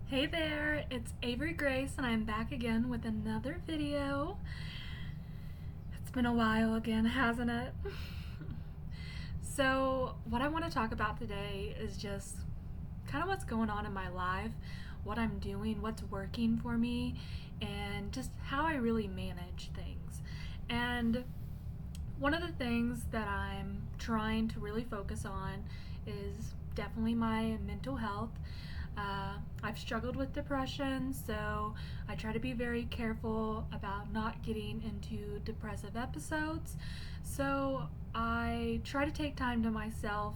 Hey there, it's av.grace and I'm back again with another video. It's been a while again, hasn't it? So, what I want to talk about today is just kind of what's going on in my life, what I'm doing, what's working for me, and just how I really manage things. And one of the things that I'm trying to really focus on is definitely my mental health. I've struggled with depression, so I try to be very careful about not getting into depressive episodes. So I try to take time to myself,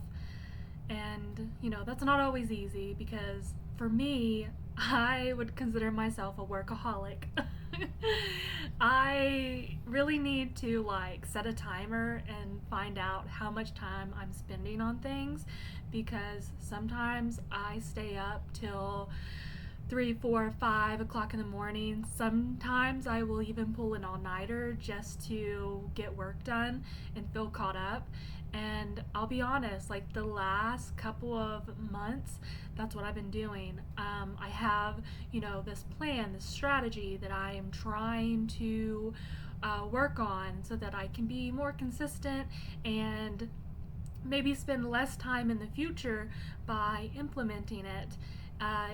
and that's not always easy because for me, I would consider myself a workaholic. I really need to set a timer and find out how much time I'm spending on things because sometimes I stay up till 3, 4, 5 o'clock in the morning. Sometimes I will even pull an all-nighter just to get work done and feel caught up. And I'll be honest, the last couple of months, that's what I've been doing. I have, this plan, this strategy that I am trying to work on so that I can be more consistent and maybe spend less time in the future by implementing it.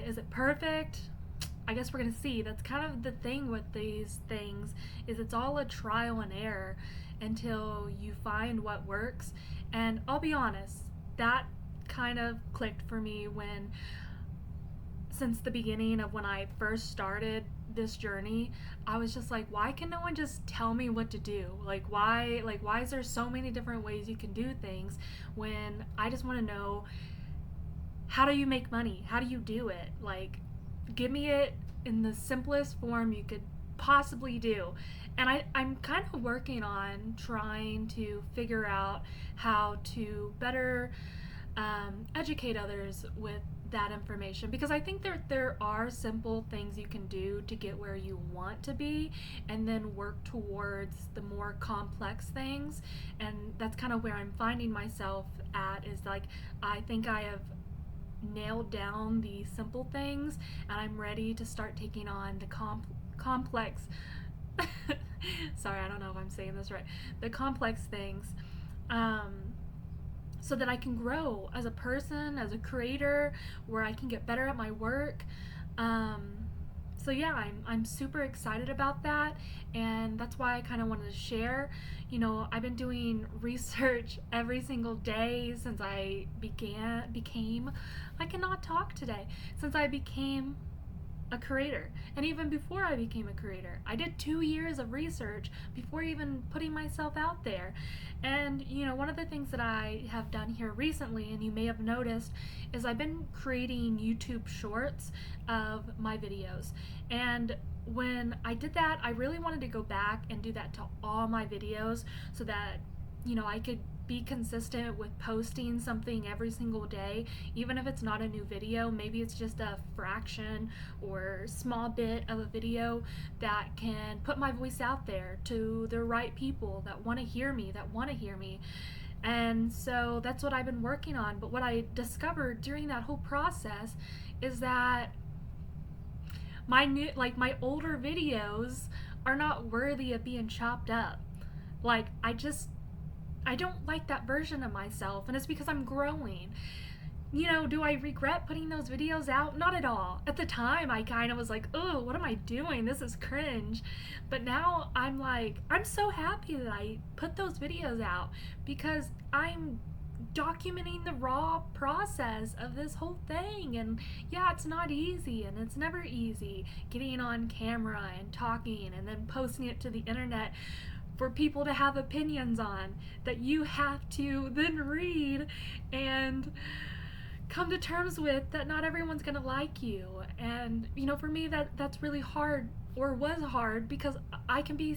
Is it perfect? I guess we're gonna see. That's kind of the thing with these things is it's all a trial and error until you find what works. And I'll be honest, that kind of clicked for me when since the beginning of when I first started this journey, I was just like, why can no one just tell me what to do? Why is there so many different ways you can do things when I just want to know how do you make money? How do you do it? Give me it in the simplest form you could possibly do. And I'm kind of working on trying to figure out how to better educate others with that information because I think there are simple things you can do to get where you want to be and then work towards the more complex things. And that's kind of where I'm finding myself at is I think I have nailed down the simple things and I'm ready to start taking on the complex sorry, I don't know if I'm saying this right, the complex things, so that I can grow as a person, as a creator, where I can get better at my work. So yeah, I'm super excited about that, and that's why I kind of wanted to share. I've been doing research every single day since I became. I cannot talk today. Since I became a creator. And even before I became a creator, I did 2 years of research before even putting myself out there. And one of the things that I have done here recently, and you may have noticed, is I've been creating YouTube shorts of my videos. And when I did that, I really wanted to go back and do that to all my videos so that I could be consistent with posting something every single day, even if it's not a new video. Maybe it's just a fraction or small bit of a video that can put my voice out there to the right people that want to hear me, And so that's what I've been working on. But what I discovered during that whole process is that my older videos are not worthy of being chopped up. I don't like that version of myself, and it's because I'm growing. Do I regret putting those videos out? Not at all. At the time, I kind of was like, oh, what am I doing? This is cringe. But now I'm so happy that I put those videos out because I'm documenting the raw process of this whole thing. And yeah, it's not easy, and it's never easy getting on camera and talking and then posting it to the internet for people to have opinions on that you have to then read and come to terms with that not everyone's gonna like you. And for me that's really hard, or was hard, because I can be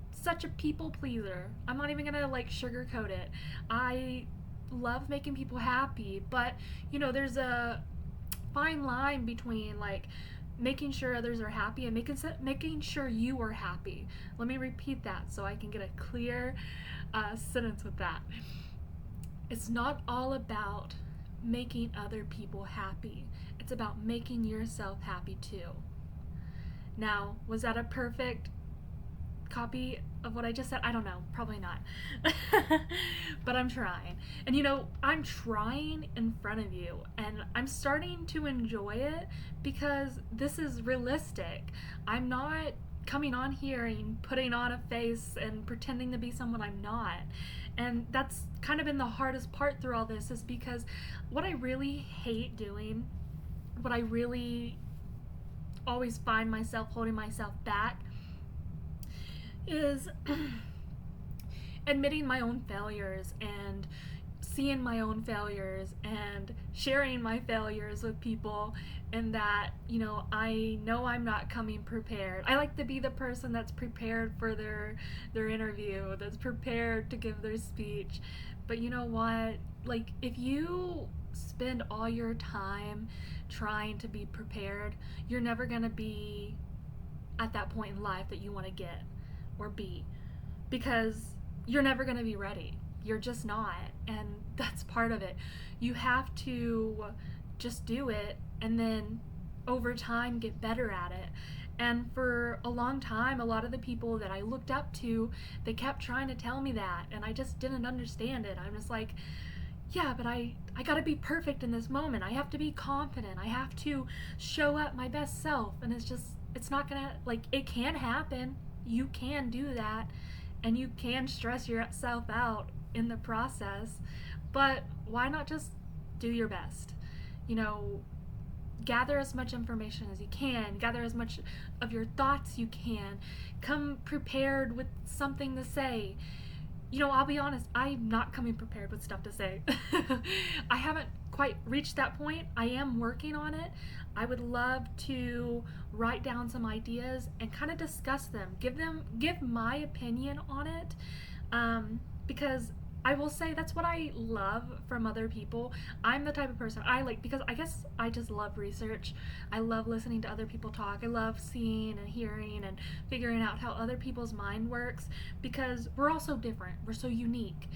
such a people pleaser. I'm not even gonna sugarcoat it. I love making people happy, but there's a fine line between making sure others are happy and making sure you are happy. Let me repeat that so I can get a clear sentence with that. It's not all about making other people happy. it's about making yourself happy too. Now, was that a perfect copy of what I just said? I don't know, probably not. But I'm trying. And I'm trying in front of you, and I'm starting to enjoy it because this is realistic. I'm not coming on here and putting on a face and pretending to be someone I'm not. And that's kind of been the hardest part through all this, is because what I really hate doing, what I really always find myself holding myself back, is admitting my own failures and seeing my own failures and sharing my failures with people, and that I know I'm not coming prepared. I like to be the person that's prepared for their interview, that's prepared to give their speech. But you know what, like, if you spend all your time trying to be prepared, you're never going to be at that point in life that you want to get or be, because you're never going to be ready. You're just not. And that's part of it. You have to just do it, and then over time get better at it. And for a long time, a lot of the people that I looked up to, they kept trying to tell me that, and I just didn't understand it. I'm just like, yeah, but I gotta be perfect in this moment. I have to be confident. I have to show up my best self. And it's not gonna, like, it can happen. You can do that, and you can stress yourself out in the process. But why not just do your best? Gather as much information as you can, gather as much of your thoughts you can, come prepared with something to say. I'll be honest, I'm not coming prepared with stuff to say. I haven't quite reached that point. I am working on it. I would love to write down some ideas and kind of discuss them, give my opinion on it, because I will say that's what I love from other people. I'm the type of person because I guess I just love research. I love listening to other people talk. I love seeing and hearing and figuring out how other people's mind works, because we're all so different. We're so unique.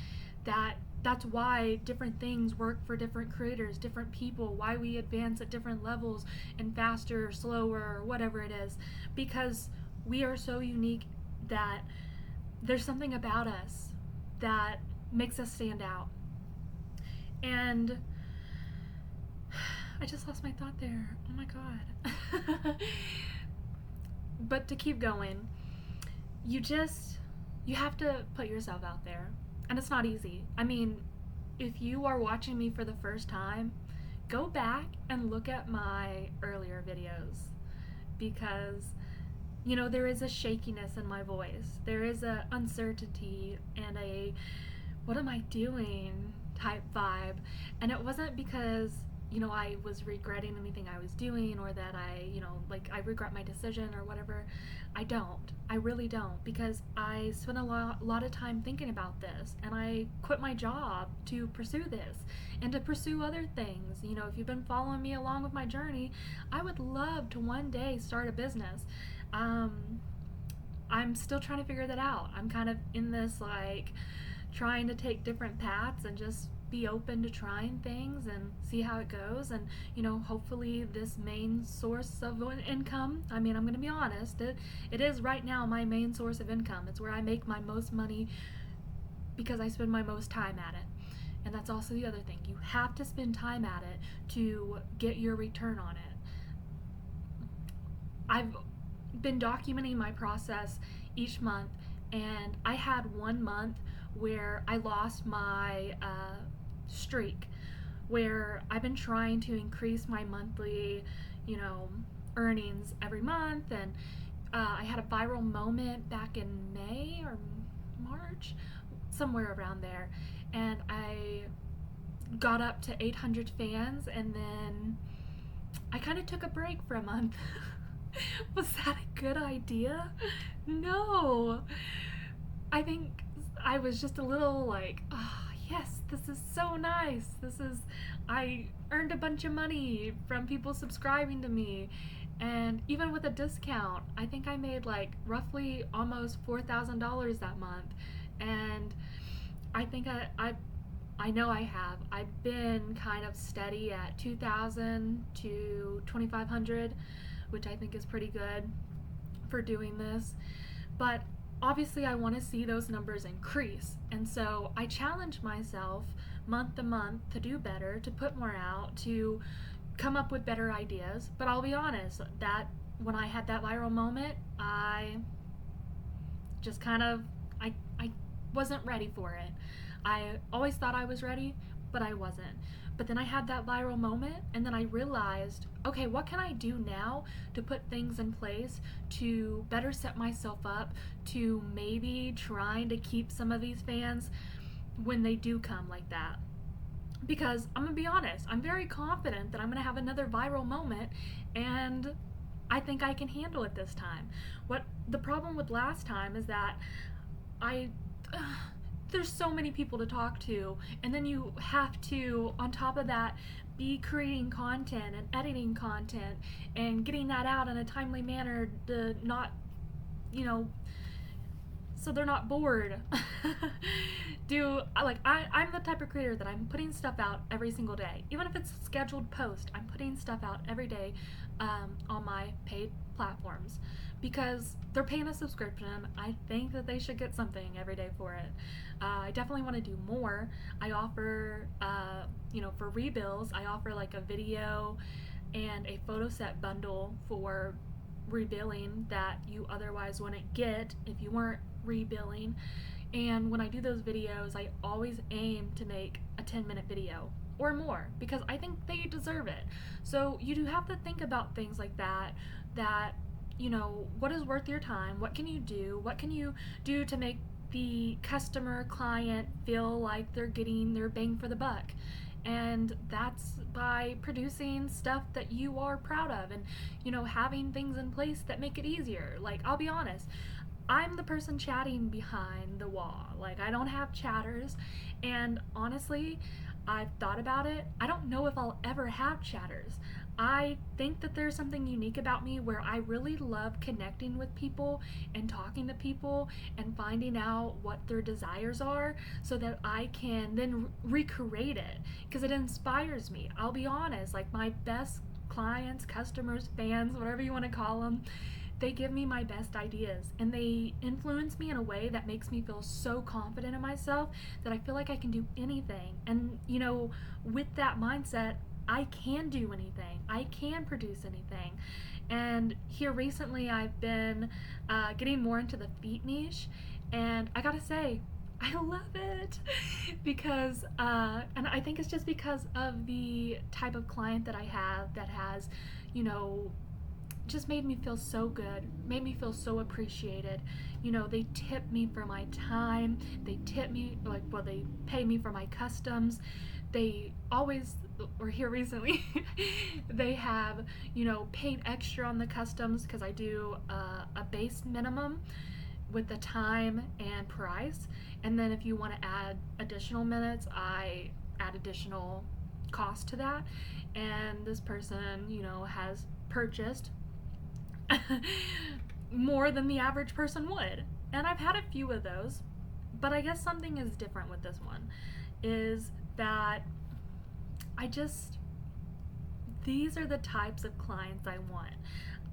That's why different things work for different creators, different people, why we advance at different levels and faster or slower or whatever it is, because we are so unique that there's something about us that makes us stand out. And I just lost my thought there. Oh my god. But to keep going, you have to put yourself out there. And it's not easy. I mean, if you are watching me for the first time, go back and look at my earlier videos, because there is a shakiness in my voice. There is a uncertainty and a what am I doing type vibe. And it wasn't because I was regretting anything I was doing, or that I regret my decision or whatever. I really don't, because I spent a lot of time thinking about this, and I quit my job to pursue this and to pursue other things. If you've been following me along with my journey, I would love to one day start a business. I'm still trying to figure that out. I'm kind of in this trying to take different paths and just be open to trying things and see how it goes. And hopefully this main source of income, I'm going to be honest, it is right now my main source of income. It's where I make my most money, because I spend my most time at it. And that's also the other thing. You have to spend time at it to get your return on it. I've been documenting my process each month, and I had 1 month where I lost my streak, where I've been trying to increase my monthly, earnings every month. And I had a viral moment back in May or March, somewhere around there, and I got up to 800 fans, and then I kind of took a break for a month. Was that a good idea? No. I think I was just a little yes, this is so nice. I earned a bunch of money from people subscribing to me. And even with a discount, I think I made roughly almost $4,000 that month. And I think I know I have. I've been kind of steady at 2,000 to 2,500, which I think is pretty good for doing this. But obviously, I want to see those numbers increase. And so I challenge myself month to month to do better, to put more out, to come up with better ideas. But I'll be honest, that when I had that viral moment, I just kind of I wasn't ready for it. I always thought I was ready, but I wasn't. But then I had that viral moment, and then I realized, okay, what can I do now to put things in place to better set myself up to maybe trying to keep some of these fans when they do come like that? Because I'm gonna be honest, I'm very confident that I'm gonna have another viral moment, and I think I can handle it this time. What the problem with last time is that I there's so many people to talk to, and then you have to, on top of that, be creating content and editing content and getting that out in a timely manner to not, you know, so they're not bored. I'm the type of creator that I'm putting stuff out every single day, even if it's scheduled post. I'm putting stuff out every day on my paid platforms because they're paying a subscription. I think that they should get something every day for it. I definitely want to do more. I offer, for rebills, I offer like a video and a photo set bundle for rebilling that you otherwise wouldn't get if you weren't rebilling. And when I do those videos, I always aim to make a 10-minute video or more because I think they deserve it. So you do have to think about things like that, what is worth your time? What can you do? What can you do to make the customer, client feel like they're getting their bang for the buck? And that's by producing stuff that you are proud of and, having things in place that make it easier. Like, I'll be honest, I'm the person chatting behind the wall. Like, I don't have chatters. And honestly, I've thought about it. I don't know if I'll ever have chatters. I think that there's something unique about me where I really love connecting with people and talking to people and finding out what their desires are so that I can then recreate it because it inspires me. I'll be honest, like my best clients, customers, fans, whatever you want to call them, they give me my best ideas and they influence me in a way that makes me feel so confident in myself that I feel like I can do anything. And, with that mindset, I can do anything. I can produce anything. And here recently, I've been getting more into the feet niche, and I gotta say, I love it because, and I think it's just because of the type of client that I have that has, just made me feel so good, made me feel so appreciated. They tip me for my time. They tip me, they pay me for my customs. They always, or here recently, they have, paid extra on the customs because I do a base minimum with the time and price. And then if you want to add additional minutes, I add additional cost to that. And this person, has purchased more than the average person would. And I've had a few of those, but I guess something is different with this one is that these are the types of clients I want.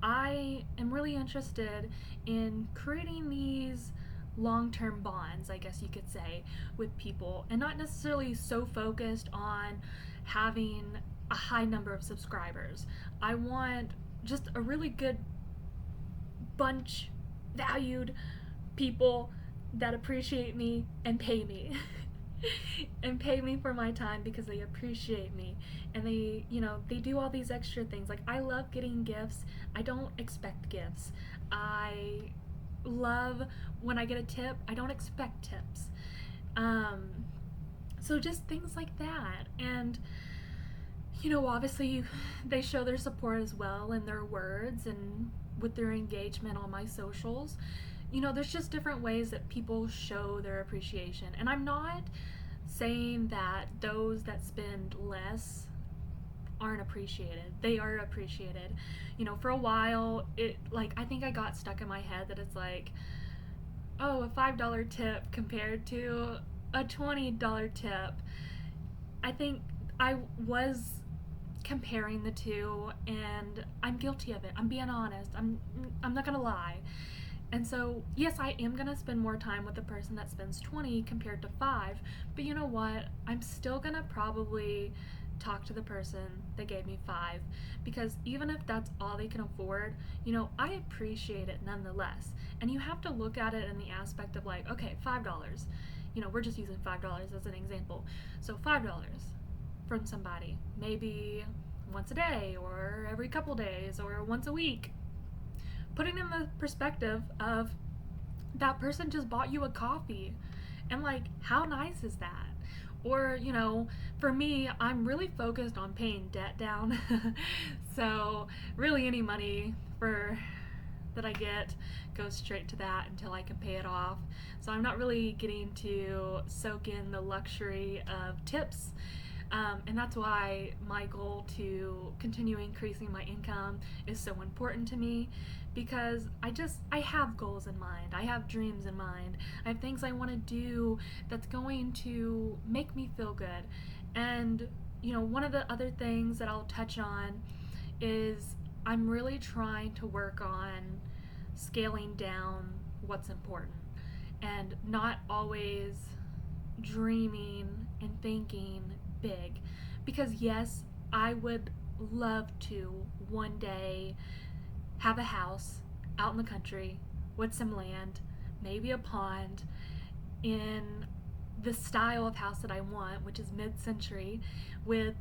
I am really interested in creating these long-term bonds, I guess you could say, with people, and not necessarily so focused on having a high number of subscribers. I want just a really good bunch, valued people that appreciate me and pay me. And pay me for my time because they appreciate me and they do all these extra things. Like, I love getting gifts. I don't expect gifts. I love when I get a tip. I don't expect tips. So just things like that. And obviously they show their support as well in their words and with their engagement on my socials. There's just different ways that people show their appreciation. And I'm not saying that those that spend less aren't appreciated. They are appreciated. For a while, I think I got stuck in my head that it's like, oh, a $5 tip compared to a $20 tip. I think I was comparing the two, and I'm guilty of it. I'm being honest. I'm not gonna lie. And so, yes, I am gonna spend more time with the person that spends 20 compared to 5, but you know what? I'm still gonna probably talk to the person that gave me 5, because even if that's all they can afford, I appreciate it nonetheless. And you have to look at it in the aspect of like, okay, $5. We're just using $5 as an example. So $5 from somebody, maybe once a day or every couple days or once a week. Putting in the perspective of that person just bought you a coffee, and like, how nice is that? Or, for me, I'm really focused on paying debt down. So, really, any money for that I get goes straight to that until I can pay it off. So, I'm not really getting to soak in the luxury of tips. And that's why my goal to continue increasing my income is so important to me, because I have goals in mind. I have dreams in mind. I have things I want to do that's going to make me feel good. And one of the other things that I'll touch on is I'm really trying to work on scaling down what's important and not always dreaming and thinking big. Because, yes, I would love to one day have a house out in the country with some land, maybe a pond, in the style of house that I want, which is mid century, with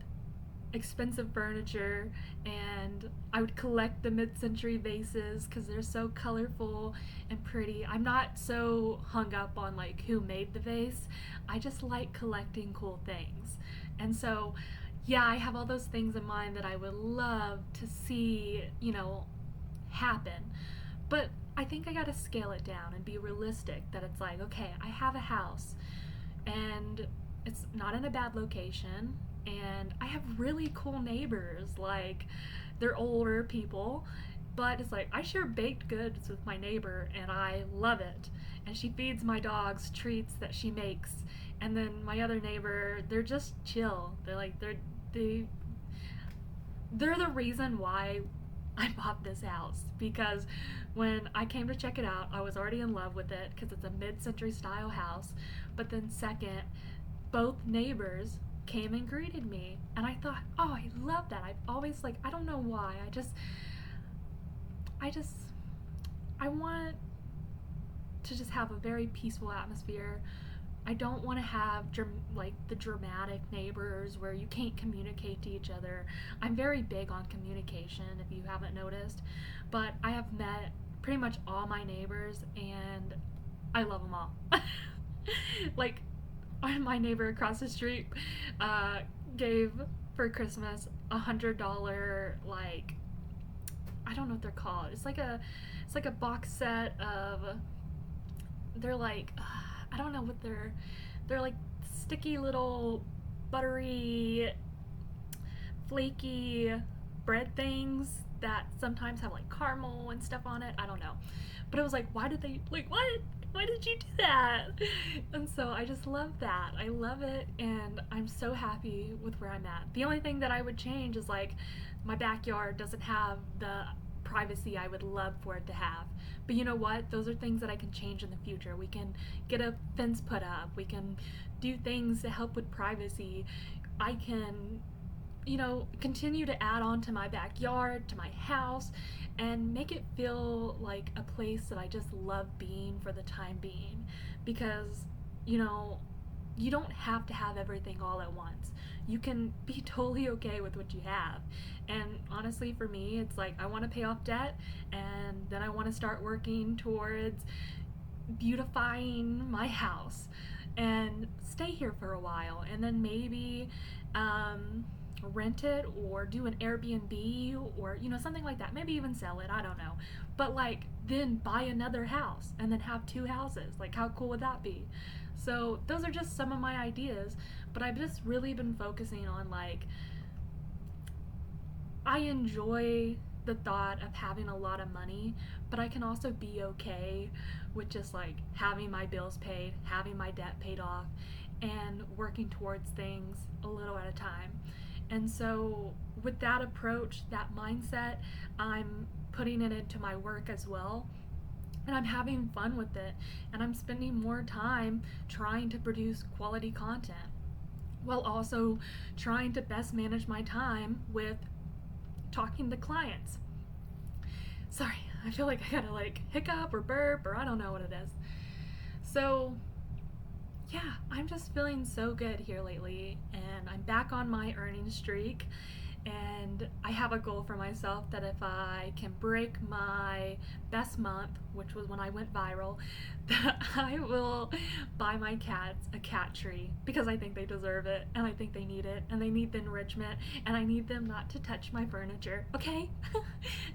expensive furniture, and I would collect the mid-century vases because they're so colorful and pretty. I'm not so hung up on like who made the vase. I just like collecting cool things. And so, yeah, I have all those things in mind that I would love to see, happen. But I think I got to scale it down and be realistic that it's like, okay, I have a house and it's not in a bad location, and I have really cool neighbors. Like, they're older people, but it's like I share baked goods with my neighbor and I love it. And she feeds my dogs treats that she makes. And then my other neighbor, they're just chill. They they're the reason why I bought this house, because when I came to check it out, I was already in love with it because it's a mid-century style house. But then second, both neighbors came and greeted me, and I thought, "Oh, I love that." I've always like, I don't know why. I just I want to just have a very peaceful atmosphere. I don't want to have like the dramatic neighbors where you can't communicate to each other. I'm very big on communication, if you haven't noticed, but I have met pretty much all my neighbors and I love them all. Like, my neighbor across the street uh, gave for Christmas $100, like, I don't know what they're called. It's like a box set of, they're like, I don't know what they're like sticky little buttery flaky bread things that sometimes have like caramel and stuff on it. I don't know. But it was like, why did they, like, what? Why did you do that? And so I just love that. I love it, and I'm so happy with where I'm at. The only thing that I would change is like my backyard doesn't have the privacy I would love for it to have. But you know what? Those are things that I can change in the future. We can get a fence put up. We can do things to help with privacy. I can, continue to add on to my backyard, to my house, and make it feel like a place that I just love being for the time being. Because, you know, you don't have to have everything all at once. You can be totally okay with what you have. And honestly, for me, it's like I want to pay off debt, and then I want to start working towards beautifying my house and stay here for a while, and then maybe rent it or do an Airbnb, or something like that, maybe even sell it, I don't know. But like, then buy another house and then have two houses. Like, how cool would that be? So those are just some of my ideas, but I've just really been focusing on, like, I enjoy the thought of having a lot of money, but I can also be okay with just like having my bills paid, having my debt paid off, and working towards things a little at a time. And so, with that approach, that mindset, I'm putting it into my work as well. And I'm having fun with it. And I'm spending more time trying to produce quality content while also trying to best manage my time with talking to clients. Sorry, I feel like I gotta like hiccup or burp or I don't know what it is. So, yeah, I'm just feeling so good here lately, and I'm back on my earning streak. And I have a goal for myself that if I can break my best month, which was when I went viral, that I will buy my cats a cat tree because I think they deserve it and I think they need it and they need the enrichment and I need them not to touch my furniture, okay?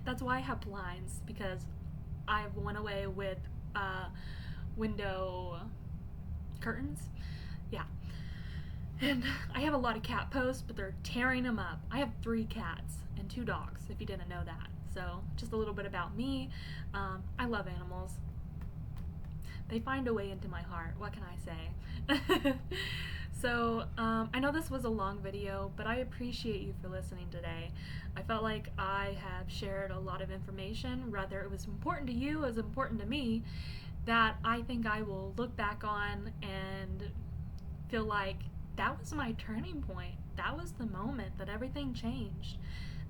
That's why I have blinds, because I've went away with window curtains. Yeah. And I have a lot of cat posts, but they're tearing them up. I have 3 cats and 2 dogs, if you didn't know that. So, just a little bit about me. I love animals. They find a way into my heart. What can I say? So, I know this was a long video, but I appreciate you for listening today. I felt like I have shared a lot of information, whether it was important to you as important to me, that I think I will look back on and feel like that was my turning point. That was the moment that everything changed.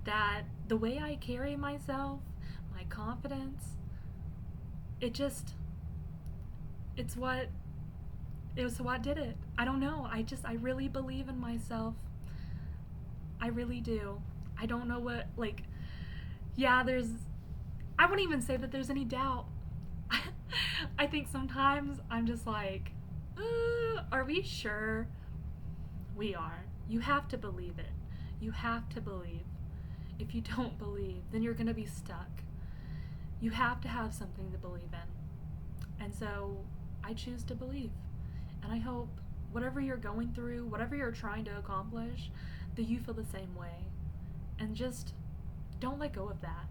That the way I carry myself, my confidence, it just, it's what, it was what did it. I don't know. I really believe in myself. I really do. I don't know what, like, yeah, I wouldn't even say that there's any doubt. I think sometimes I'm just like, are we sure? We are. You have to believe it. You have to believe. If you don't believe, then you're going to be stuck. You have to have something to believe in. And so I choose to believe. And I hope whatever you're going through, whatever you're trying to accomplish, that you feel the same way. And just don't let go of that.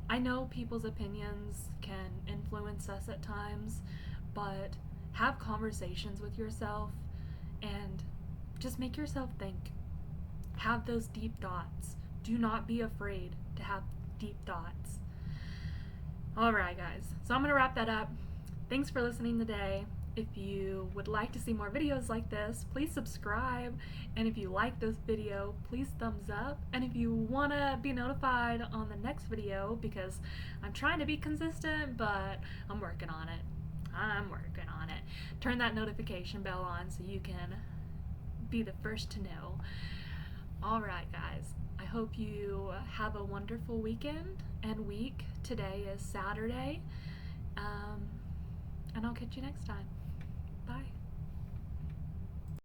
I know people's opinions can influence us at times, but have conversations with yourself and just make yourself think. Have those deep thoughts. Do not be afraid to have deep thoughts. Alright, guys. So I'm going to wrap that up. Thanks for listening today. If you would like to see more videos like this, please subscribe. And if you like this video, please thumbs up. And if you want to be notified on the next video, because I'm trying to be consistent, but I'm working on it. Turn that notification bell on so you can be the first to know. Alright, guys. I hope you have a wonderful weekend and week. Today is Saturday. And I'll catch you next time. Bye.